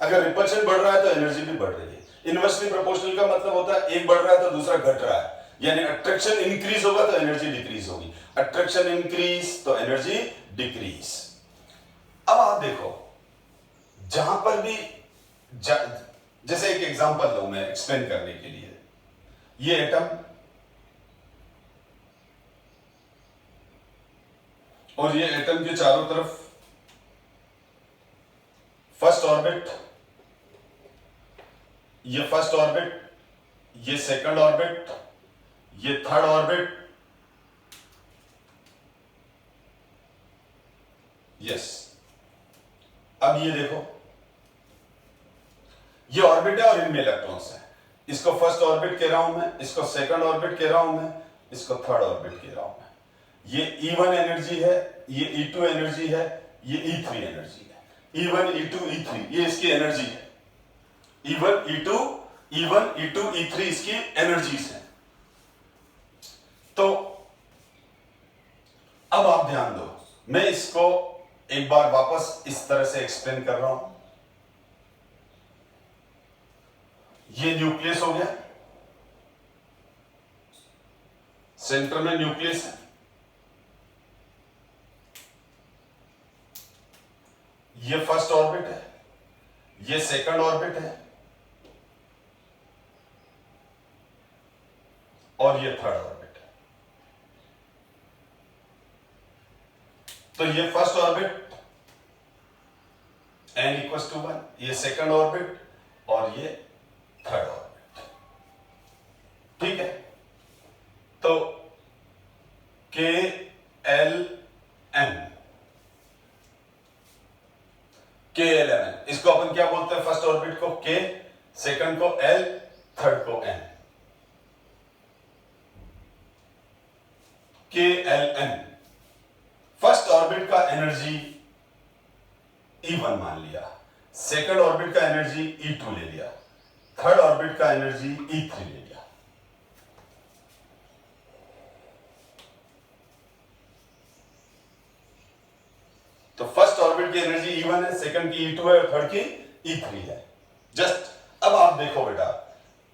S1: अगर रिपल्शन बढ़ रहा है तो एनर्जी भी बढ़ रही है। इनवर्सली प्रोपोर्शनल का मतलब होता है एक बढ़ रहा है तो दूसरा घट रहा है, यानी अट्रैक्शन इंक्रीज होगा तो एनर्जी डिक्रीज होगी, अट्रैक्शन इंक्रीज तो एनर्जी डिक्रीज। अब आप देखो, जहां पर भी जैसे एक एग्जांपल लूं मैं एक्सप्लेन करने के लिए, ये एटम और ये एटम के चारों तरफ फर्स्ट ऑर्बिट, ये फर्स्ट ऑर्बिट, ये सेकंड ऑर्बिट, ये थर्ड ऑर्बिट, यस। अब ये देखो, ये ऑर्बिट है और इनमें इलेक्ट्रॉन्स है। इसको फर्स्ट ऑर्बिट कह रहा हूं मैं, इसको सेकंड ऑर्बिट कह रहा हूं मैं, इसको थर्ड ऑर्बिट कह रहा हूं मैं। ये E1 एनर्जी है, ये E2 एनर्जी है, ये E3 एनर्जी है। E1 E2 E3 ये इसकी एनर्जी है। E1 E2 E3 इसकी एनर्जीज है। तो अब आप ध्यान दो, मैं इसको एक बार वापस इस तरह से एक्सप्लेन कर रहा हूं। ये न्यूक्लियस हो गया, सेंटर में न्यूक्लियस है, ये फर्स्ट ऑर्बिट है, ये सेकंड ऑर्बिट है और ये थर्ड ऑर्बिट है। तो ये फर्स्ट ऑर्बिट n=1, ये सेकंड ऑर्बिट और ये थर्ड ऑर्बिट, ठीक है। तो KLMN इसको अपन क्या बोलते हैं? फर्स्ट ऑर्बिट को K, सेकंड को L, थर्ड को N। KLN फर्स्ट ऑर्बिट का एनर्जी E1 मान लिया, सेकंड ऑर्बिट का एनर्जी E2 ले लिया, थर्ड ऑर्बिट का एनर्जी E3 ले लिया। तो फर्स्ट ऑर्बिट की एनर्जी E1 है, सेकंड की E2 है और थर्ड की E3 है। जस्ट अब आप देखो बेटा,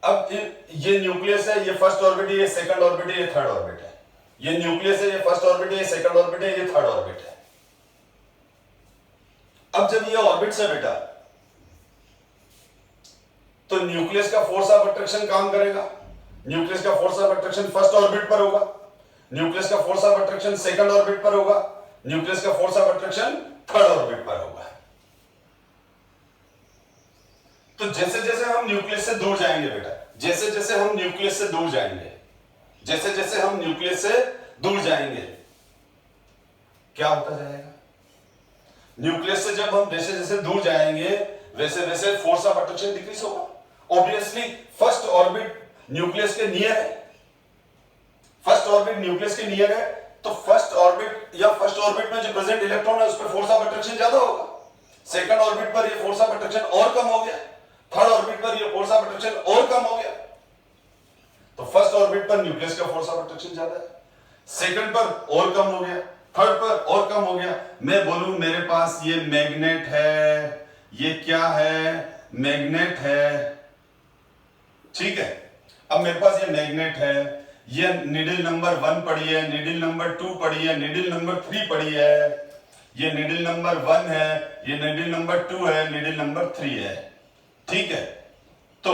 S1: अब ये न्यूक्लियस है, ये फर्स्ट ऑर्बिट है, ये सेकंड ऑर्बिट है, ये थर्ड ऑर्बिट है। ये न्यूक्लियस है, ये फर्स्ट ऑर्बिट है, ये सेकंड ऑर्बिट है, ये थर्ड ऑर्बिट है। अब जब ये ऑर्बिट्स है बेटा, तो न्यूक्लियस का फोर्स ऑफ अट्रैक्शन काम करेगा। न्यूक्लियस का force of attraction first orbit पर होगा, न्यूक्लियस का force of attraction second orbit पर होगा, न्यूक्लियस का force of attraction third orbit पर होगा। तो जैसे जैसे हम न्यूक्लियस से दूर जाएंगे बेटा, जैसे जैसे हम न्यूक्लियस से दूर जाएंगे, जैसे जैसे हम न्यूक्लियस से दूर जाएंगे, क्या होता जाएगा? न्यूक्लियस से जब हम जैसे जैसे दूर जाएंगे वैसे वैसे फोर्स ऑफ अट्रैक्शन डिक्रीज होगा। ऑब्वियसली फर्स्ट ऑर्बिट न्यूक्लियस के नियर है, फर्स्ट ऑर्बिट न्यूक्लियस के नियर है, तो फर्स्ट ऑर्बिट या फर्स्ट ऑर्बिट में जो प्रेजेंट इलेक्ट्रॉन है उस पर फोर्स ऑफ अट्रैक्शन ज्यादा होगा। सेकंड ऑर्बिट पर ये फोर्स ऑफ अट्रैक्शन और कम हो गया, थर्ड ऑर्बिट पर ये फोर्स ऑफ अट्रैक्शन और कम हो गया। तो फर्स्ट ऑर्बिट पर न्यूक्लियस का फोर्स ऑफ अट्रैक्शन ज्यादा है, सेकंड पर और कम हो गया, थर्ड पर और कम हो गया। मैं बोलूं मेरे पास ये मैग्नेट है, ये क्या है? मैग्नेट है, ठीक है। अब मेरे पास ये मैग्नेट है, ये नीडल नंबर 1 पड़ी है, नीडल नंबर 2 पड़ी है, नीडल नंबर 3 पड़ी है, ये नीडल नंबर 1 है, ये नीडल नंबर 2 है, नीडल नंबर 3 है, ठीक है। तो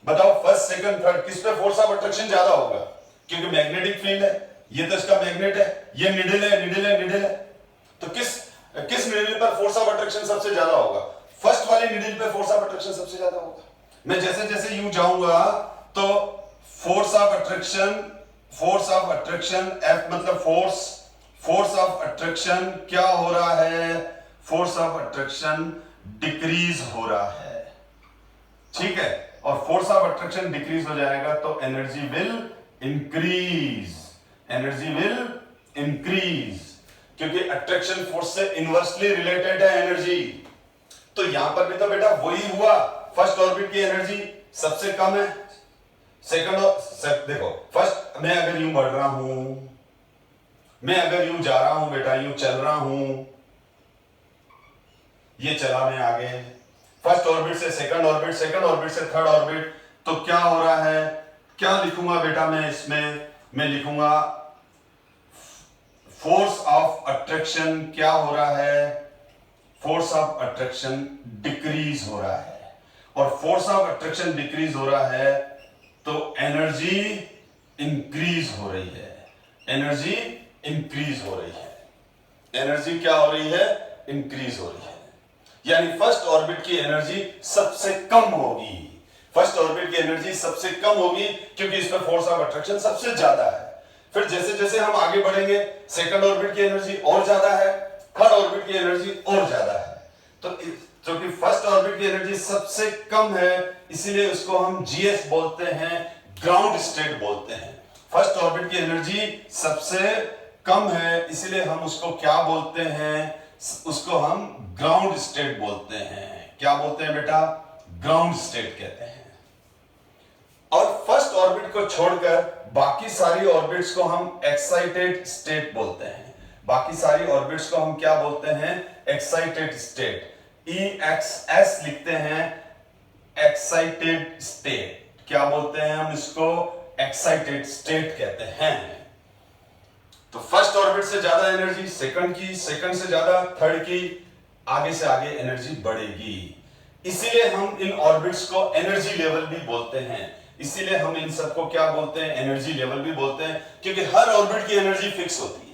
S1: बताओ फर्स्ट सेकंड थर्ड किस पे फोर्स ऑफ अट्रैक्शन ज्यादा होगा, क्योंकि मैग्नेटिक फील्ड है, ये तो इसका मैग्नेट है, ये नीडल है, नीडल है, नीडल है, तो किस नीडल पर फोर्स ऑफ अट्रैक्शन सबसे ज्यादा होगा, फर्स्ट वाले नीडल पे फोर्स ऑफ अट्रैक्शन सबसे ज्यादा होगा। मैं जैसे जैसे यूं जाऊंगा तो फोर्स ऑफ अट्रैक्शन एफ मतलब फोर्स ऑफ अट्रैक्शन क्या हो रहा है, फोर्स ऑफ अट्रैक्शन डिक्रीज हो रहा है, ठीक है। और फोर्स ऑफ अट्रैक्शन डिक्रीज हो जाएगा तो एनर्जी विल इंक्रीज, क्योंकि अट्रैक्शन फोर्स से इनवर्सली रिलेटेड है एनर्जी। तो यहां पर भी तो बेटा वही हुआ, फर्स्ट ऑर्बिट की एनर्जी सबसे कम है, देखो फर्स्ट मैं अगर यूं बढ़ रहा हूं, मैं अगर यूं जा रहा हूं बेटा, यूं चल रहा हूं, ये चला मैं आगे, फर्स्ट ऑर्बिट से सेकंड ऑर्बिट, सेकंड ऑर्बिट से थर्ड ऑर्बिट, तो क्या हो रहा है, क्या लिखूंगा बेटा मैं इसमें, मैं लिखूंगा फोर्स ऑफ अट्रैक्शन क्या हो रहा है, फोर्स ऑफ अट्रैक्शन डिक्रीज हो रहा है, और फोर्स ऑफ अट्रैक्शन डिक्रीज हो रहा है तो एनर्जी इंक्रीज हो रही है, एनर्जी इंक्रीज हो रही है, एनर्जी क्या हो रही है, इंक्रीज हो रही है, यानी फर्स्ट ऑर्बिट की एनर्जी सबसे कम होगी, फर्स्ट ऑर्बिट की एनर्जी सबसे कम होगी क्योंकि इस पर फोर्स ऑफ अट्रैक्शन सबसे ज्यादा है। फिर जैसे जैसे हम आगे बढ़ेंगे सेकंड ऑर्बिट की एनर्जी और ज्यादा है, थर्ड ऑर्बिट की एनर्जी और ज्यादा है, तो क्योंकि फर्स्ट ऑर्बिट की एनर्जी सबसे कम है इसीलिए उसको हम जीएस बोलते हैं, ग्राउंड स्टेट बोलते हैं। फर्स्ट ऑर्बिट की एनर्जी सबसे कम है इसलिए हम उसको क्या बोलते हैं, उसको हम ग्राउंड स्टेट बोलते हैं। क्या बोलते हैं बेटा, ग्राउंड स्टेट कहते हैं। और फर्स्ट ऑर्बिट को छोड़कर बाकी सारी ऑर्बिट्स को हम एक्साइटेड स्टेट बोलते हैं, बाकी सारी ऑर्बिट्स को हम क्या बोलते हैं, एक्साइटेड स्टेट, EXS लिखते हैं, एक्साइटेड स्टेट, क्या बोलते हैं हम इसको, एक्साइटेड स्टेट कहते हैं। तो फर्स्ट ऑर्बिट से ज्यादा एनर्जी सेकंड की, सेकंड से ज्यादा थर्ड की, आगे से आगे एनर्जी बढ़ेगी, इसीलिए हम इन ऑर्बिट्स को एनर्जी लेवल भी बोलते हैं, इसीलिए हम इन सबको क्या बोलते हैं, एनर्जी लेवल भी बोलते हैं, क्योंकि हर ऑर्बिट की एनर्जी फिक्स होती है।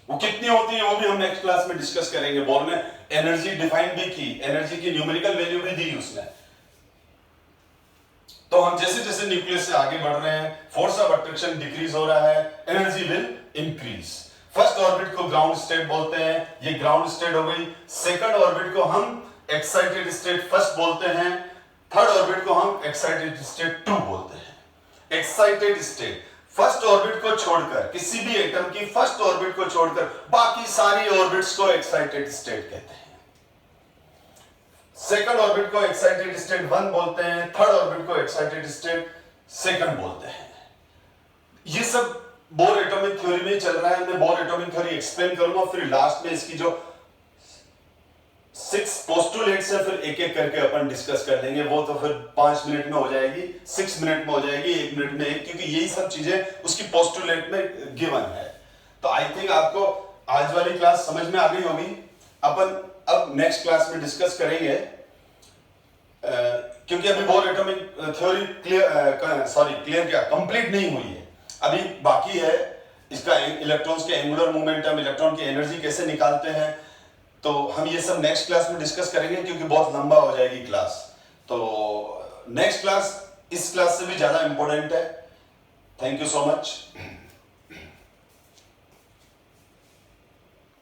S1: वो कितनी होती है वो भी हम नेक्स्ट क्लास में डिस्कस करेंगे। बोर ने एनर्जी डिफाइन भी की, एनर्जी की न्यूमेरिकल वैल्यू भी दी उसने। तो हम जैसे जैसे न्यूक्लियस से आगे बढ़ रहे हैं, फोर्स ऑफ अट्रैक्शन डिक्रीज हो रहा है, energy will increase. First orbit को ग्राउंड स्टेट बोलते हैं, ये ग्राउंड स्टेट हो गई। सेकंड ऑर्बिट को हम एक्साइटेड स्टेट फर्स्ट बोलते हैं, थर्ड ऑर्बिट को हम एक्साइटेड स्टेट 2 बोलते हैं। एक्साइटेड स्टेट फर्स्ट ऑर्बिट को छोड़कर, किसी भी एटम की फर्स्ट ऑर्बिट को छोड़कर बाकी सारी ऑर्बिट्स को एक्साइटेड स्टेट कहते हैं। सेकंड ऑर्बिट को एक्साइटेड स्टेट 1 बोलते हैं, थर्ड ऑर्बिट को एक्साइटेड स्टेट 2 बोलते हैं। ये सब बोर एटॉमिक थ्योरी में चल रहा है। मैं बोर एटॉमिक थ्योरी एक्सप्लेन करूंगा, फिर लास्ट में इसकी जो 6 पोस्टुलेट्स है फिर एक एक करके अपन डिस्कस कर लेंगे। वो तो फिर 5 मिनट में हो जाएगी, 6 मिनट में हो जाएगी, 1 मिनट में एक, क्योंकि यही सब चीजें उसकी पोस्टुलेट में गिवन है। तो आई थिंक आपको आज वाली क्लास समझ में आ गई होगी। अपन अब नेक्स्ट क्लास में डिस्कस करेंगे, क्योंकि अभी बोर एटॉमिक थ्योरी क्लियर क्या कंप्लीट नहीं हुई है, अभी बाकी है। इसका इलेक्ट्रॉन्स के एंगुलर मोमेंटम, इलेक्ट्रॉन की एनर्जी कैसे निकालते हैं, तो हम ये सब नेक्स्ट क्लास में डिस्कस करेंगे, क्योंकि बहुत लंबा हो जाएगी क्लास। तो नेक्स्ट क्लास इस क्लास से भी ज्यादा इंपॉर्टेंट है। Thank you so much.